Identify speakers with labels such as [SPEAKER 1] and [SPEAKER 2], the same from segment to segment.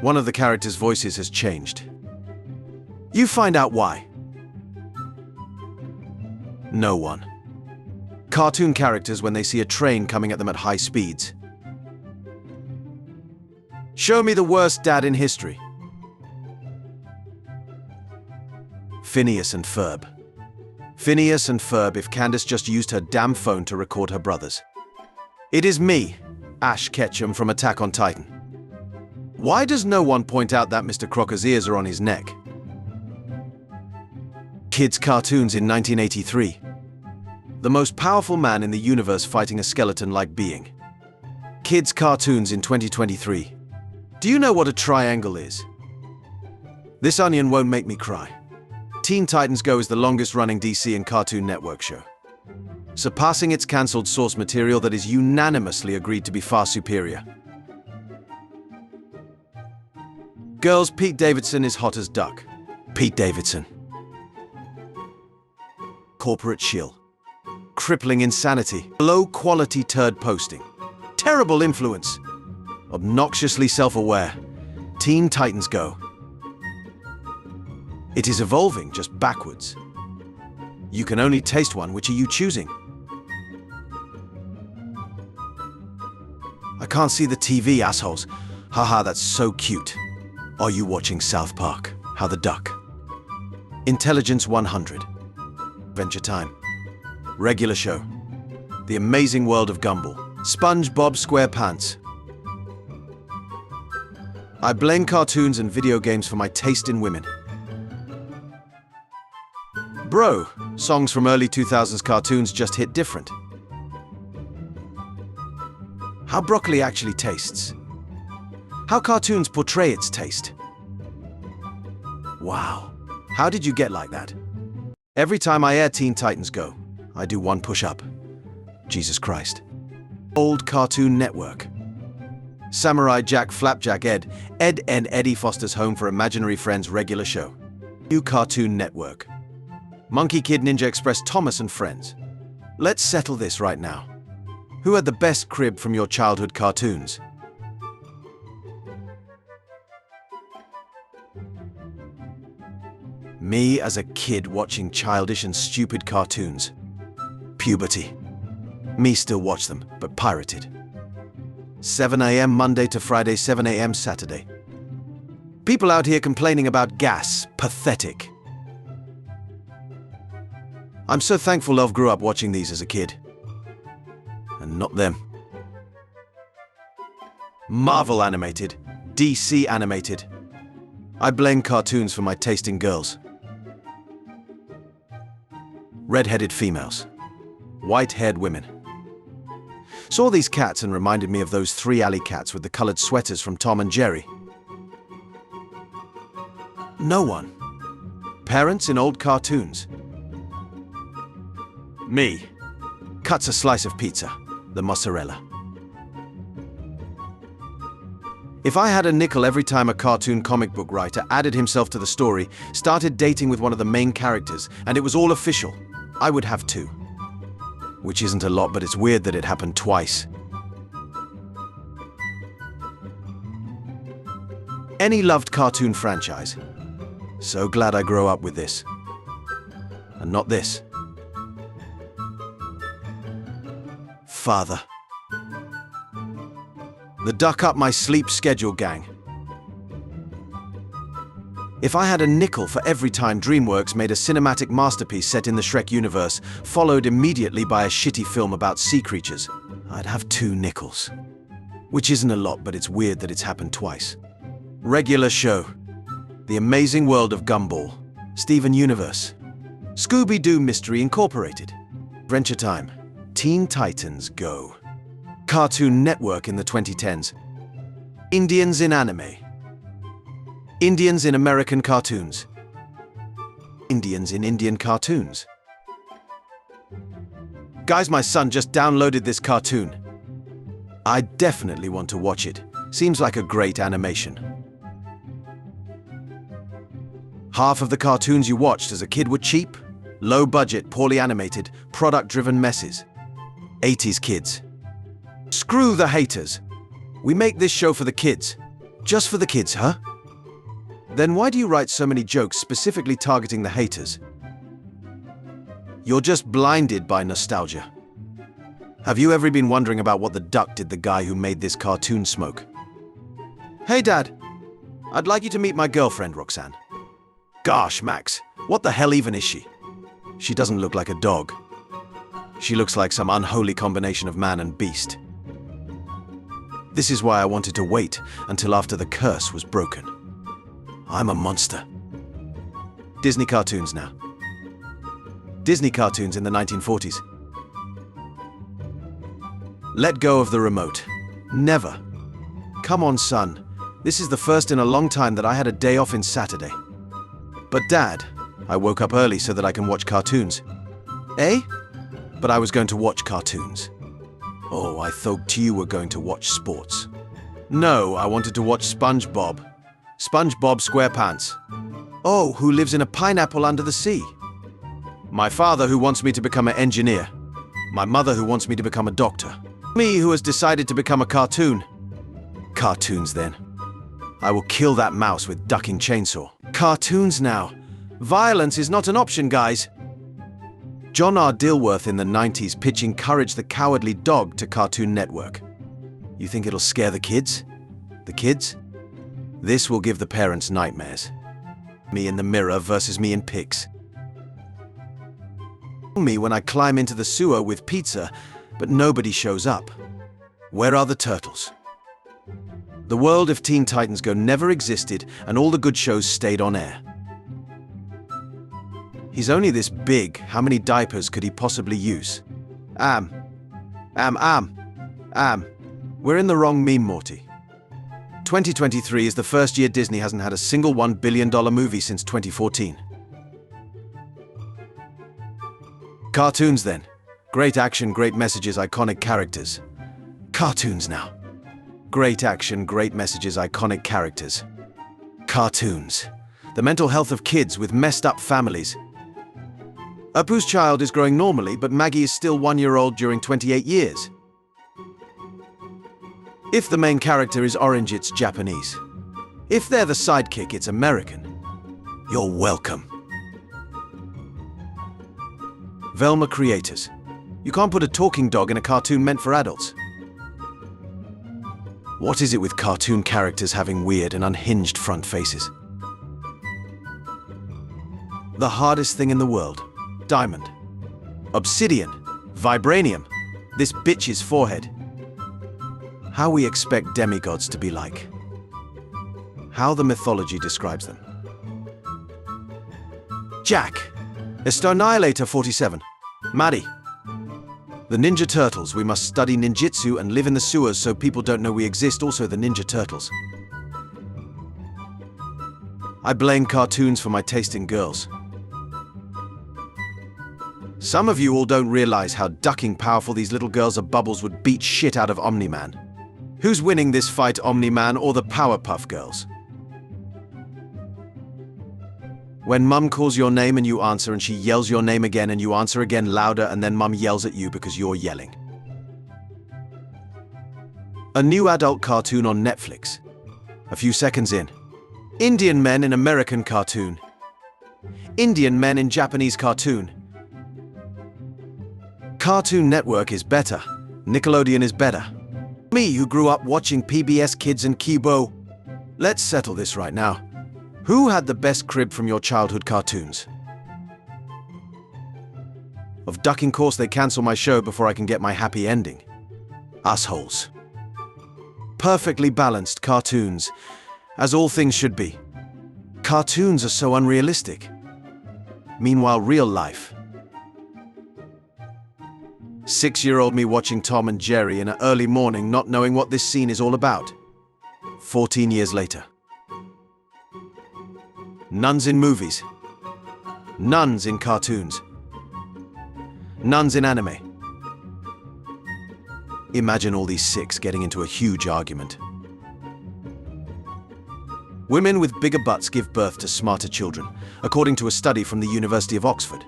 [SPEAKER 1] One of the characters' voices has changed. You find out why. No one. Cartoon characters when they see a train coming at them at high speeds. Show me the worst dad in history. Phineas and Ferb. Phineas and Ferb if Candace just used her damn phone to record her brothers. It is me, Ash Ketchum from Attack on Titan. Why does no one point out that Mr. Crocker's ears are on his neck? Kids' cartoons in 1983. The most powerful man in the universe fighting a skeleton-like being. Kids' cartoons in 2023. Do you know what a triangle is? This onion won't make me cry. Teen Titans Go is the longest-running DC and Cartoon Network show, surpassing its cancelled source material that is unanimously agreed to be far superior. Girls, Pete Davidson is hot as duck. Pete Davidson. Corporate shill. Crippling insanity. Low-quality turd posting. Terrible influence. Obnoxiously self-aware. Teen Titans Go. It is evolving just backwards. You can only taste one, which are you choosing? I can't see the TV, assholes. Haha, that's so cute. Are you watching South Park? How the Duck. Intelligence 100. Adventure Time. Regular Show. The Amazing World of Gumball. SpongeBob SquarePants. I blame cartoons and video games for my taste in women. Bro, songs from early 2000s cartoons just hit different. How broccoli actually tastes. How cartoons portray its taste. Wow, how did you get like that? Every time I air Teen Titans Go, I do one push-up. Jesus Christ. Old Cartoon Network. Samurai Jack Flapjack Ed and Eddie Foster's Home for Imaginary Friends regular show. New Cartoon Network. Monkey Kid Ninja Express Thomas and Friends. Let's settle this right now. Who had the best crib from your childhood cartoons? Me as a kid watching childish and stupid cartoons. Puberty. Me still watch them, but pirated. 7 AM Monday to Friday, 7 AM Saturday. People out here complaining about gas. Pathetic. I'm so thankful Love grew up watching these as a kid. And not them. Marvel animated. DC animated. I blame cartoons for my taste in girls. Red-headed females. White-haired women. Saw these cats and reminded me of those 3 alley cats with the colored sweaters from Tom and Jerry. No one. Parents in old cartoons. Me. Cuts a slice of pizza, the mozzarella. If I had a nickel every time a cartoon comic book writer added himself to the story, started dating with one of the main characters, and it was all official, I would have 2. Which isn't a lot, but it's weird that it happened twice. Any loved cartoon franchise. So glad I grew up with this. And not this. Father. The duck up my sleep schedule gang. If I had a nickel for every time DreamWorks made a cinematic masterpiece set in the Shrek universe, followed immediately by a shitty film about sea creatures, I'd have 2 nickels. Which isn't a lot, but it's weird that it's happened twice. Regular show. The Amazing World of Gumball. Steven Universe. Scooby-Doo Mystery Incorporated. Adventure Time. Teen Titans Go. Cartoon Network in the 2010s. Indians in anime. Indians in American cartoons. Indians in Indian cartoons. Guys, my son just downloaded this cartoon. I definitely want to watch it. Seems like a great animation. Half of the cartoons you watched as a kid were cheap, low-budget, poorly animated, product-driven messes. 80s kids. Screw the haters. We make this show for the kids. Just for the kids, huh? Then why do you write so many jokes specifically targeting the haters? You're just blinded by nostalgia. Have you ever been wondering about what the duck did the guy who made this cartoon smoke? Hey, Dad. I'd like you to meet my girlfriend, Roxanne. Gosh, Max, what the hell even is she? She doesn't look like a dog. She looks like some unholy combination of man and beast. This is why I wanted to wait until after the curse was broken. I'm a monster. Disney cartoons now. Disney cartoons in the 1940s. Let go of the remote. Never. Come on, son. This is the first in a long time that I had a day off in Saturday. But Dad, I woke up early so that I can watch cartoons. Eh? But I was going to watch cartoons. Oh, I thought you were going to watch sports. No, I wanted to watch SpongeBob. SpongeBob SquarePants. Oh, who lives in a pineapple under the sea. My father who wants me to become an engineer. My mother who wants me to become a doctor. Me who has decided to become a cartoon. Cartoons then. I will kill that mouse with ducking chainsaw. Cartoons now. Violence is not an option, guys. John R. Dilworth in the 90s pitched Courage the Cowardly Dog to Cartoon Network. You think it'll scare the kids? The kids? This will give the parents nightmares. Me in the mirror versus me in pics. Me when I climb into the sewer with pizza, but nobody shows up. Where are the turtles? The world of Teen Titans Go never existed, and all the good shows stayed on air. He's only this big. How many diapers could he possibly use? We're in the wrong meme, Morty. 2023 is the first year Disney hasn't had a single $1 billion movie since 2014. Cartoons then. Great action, great messages, iconic characters. Cartoons now. Great action, great messages, iconic characters. Cartoons. The mental health of kids with messed up families. Apu's child is growing normally, but Maggie is still 1-year-old during 28 years. If the main character is orange, it's Japanese. If they're the sidekick, it's American. You're welcome. Velma creators. You can't put a talking dog in a cartoon meant for adults. What is it with cartoon characters having weird and unhinged front faces? The hardest thing in the world. Diamond. Obsidian. Vibranium. This bitch's forehead. How we expect demigods to be like. How the mythology describes them. Jack. Exterminator 47. Maddie. The Ninja Turtles. We must study ninjutsu and live in the sewers so people don't know we exist. Also the Ninja Turtles. I blame cartoons for my taste in girls. Some of you all don't realize how ducking powerful these little girls of Bubbles would beat shit out of Omni-Man. Who's winning this fight, Omni-Man or the Powerpuff Girls? When Mum calls your name and you answer and she yells your name again and you answer again louder and then Mum yells at you because you're yelling. A new adult cartoon on Netflix. A few seconds in. Indian men in American cartoon. Indian men in Japanese cartoon. Cartoon Network is better. Nickelodeon is better. Me who grew up watching PBS Kids and Kibo. Let's settle this right now. Who had the best crib from your childhood cartoons? Of ducking course they cancel my show before I can get my happy ending. Assholes. Perfectly balanced cartoons, as all things should be. Cartoons are so unrealistic. Meanwhile, real life. 6-year-old me watching Tom and Jerry in an early morning not knowing what this scene is all about. 14 years later. Nuns in movies. Nuns in cartoons. Nuns in anime. Imagine all these 6 getting into a huge argument. Women with bigger butts give birth to smarter children, according to a study from the University of Oxford.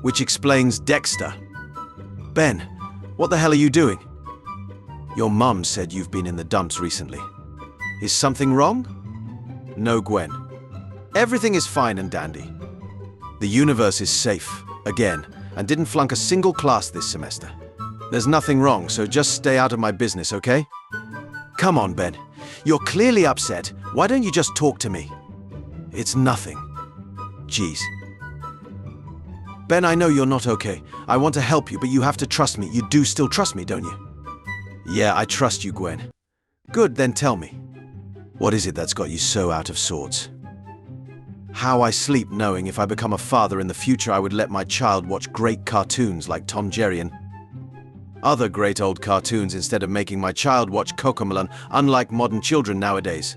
[SPEAKER 1] Which explains Dexter. Ben, what the hell are you doing? Your mum said you've been in the dumps recently. Is something wrong? No, Gwen. Everything is fine and dandy. The universe is safe, again, and didn't flunk a single class this semester. There's nothing wrong, so just stay out of my business, okay? Come on, Ben. You're clearly upset. Why don't you just talk to me? It's nothing. Jeez. Ben, I know you're not okay. I want to help you, but you have to trust me. You do still trust me, don't you? Yeah, I trust you, Gwen. Good, then tell me. What is it that's got you so out of sorts? How I sleep knowing if I become a father in the future I would let my child watch great cartoons like Tom, Jerry and other great old cartoons instead of making my child watch Cocomelon, unlike modern children nowadays.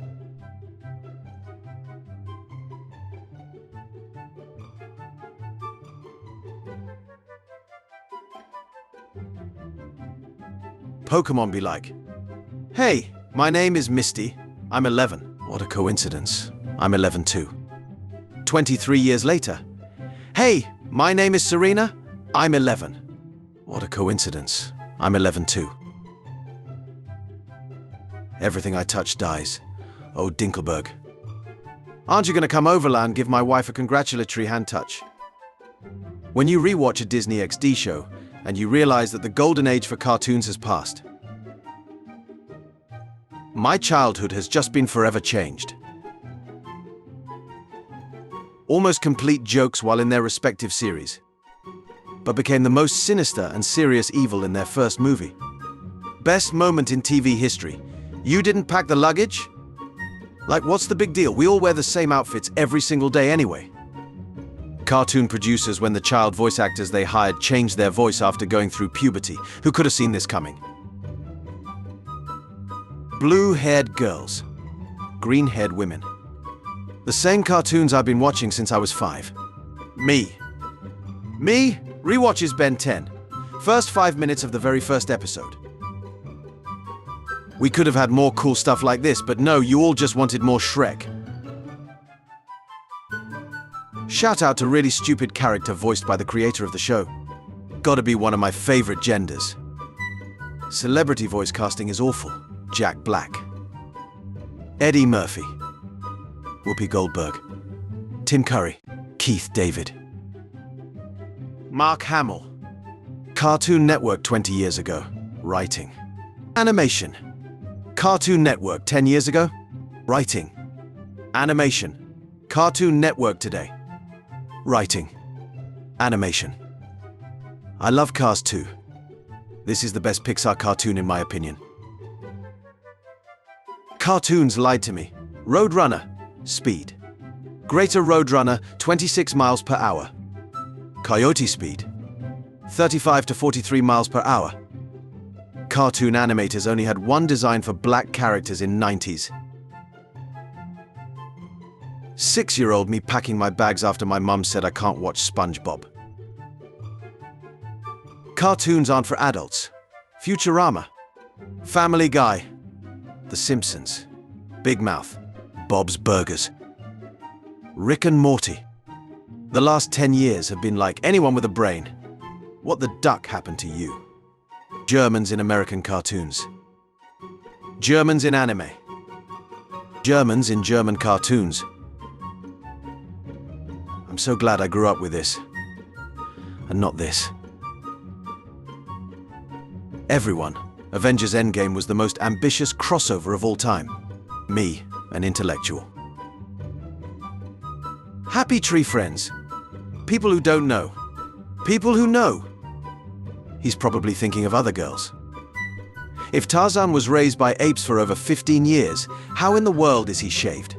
[SPEAKER 1] Pokemon be like, "Hey, my name is Misty. I'm 11. What a coincidence. I'm 11 too. 23 years later. Hey, my name is Serena. I'm 11. What a coincidence. I'm 11 too. Everything I touch dies. Oh, Dinkelberg. Aren't you going to come over, Lan, give my wife a congratulatory hand touch? When you rewatch a Disney XD show, and you realize that the golden age for cartoons has passed. My childhood has just been forever changed. Almost complete jokes while in their respective series, but became the most sinister and serious evil in their first movie. Best moment in TV history. You didn't pack the luggage? Like, what's the big deal? We all wear the same outfits every single day anyway. Cartoon producers, when the child voice actors they hired changed their voice after going through puberty. Who could have seen this coming? Blue-haired girls. Green-haired women. The same cartoons I've been watching since I was 5. Me, rewatches Ben 10. First 5 minutes of the very first episode. We could have had more cool stuff like this, but no, you all just wanted more Shrek. Shout out to really stupid character voiced by the creator of the show. Gotta be one of my favorite genders. Celebrity voice casting is awful. Jack Black. Eddie Murphy. Whoopi Goldberg. Tim Curry. Keith David. Mark Hamill. Cartoon Network 20 years ago. Writing. Animation. Cartoon Network 10 years ago. Writing. Animation. Cartoon Network today. Writing. Animation. I love Cars 2. This is the best Pixar cartoon in my opinion. Cartoons lied to me. Roadrunner. Speed. Greater Roadrunner, 26 miles per hour. Coyote speed. 35 to 43 miles per hour. Cartoon animators only had one design for black characters in 90s. 6-year-old me packing my bags after my mum said I can't watch SpongeBob. Cartoons aren't for adults. Futurama. Family Guy. The Simpsons. Big Mouth. Bob's Burgers. Rick and Morty. The last 10 years have been like anyone with a brain. What the duck happened to you? Germans in American cartoons. Germans in anime. Germans in German cartoons. I'm so glad I grew up with this. And not this. Everyone. Avengers Endgame was the most ambitious crossover of all time. Me, an intellectual. Happy Tree Friends. People who don't know. People who know. He's probably thinking of other girls. If Tarzan was raised by apes for over 15 years, how in the world is he shaved?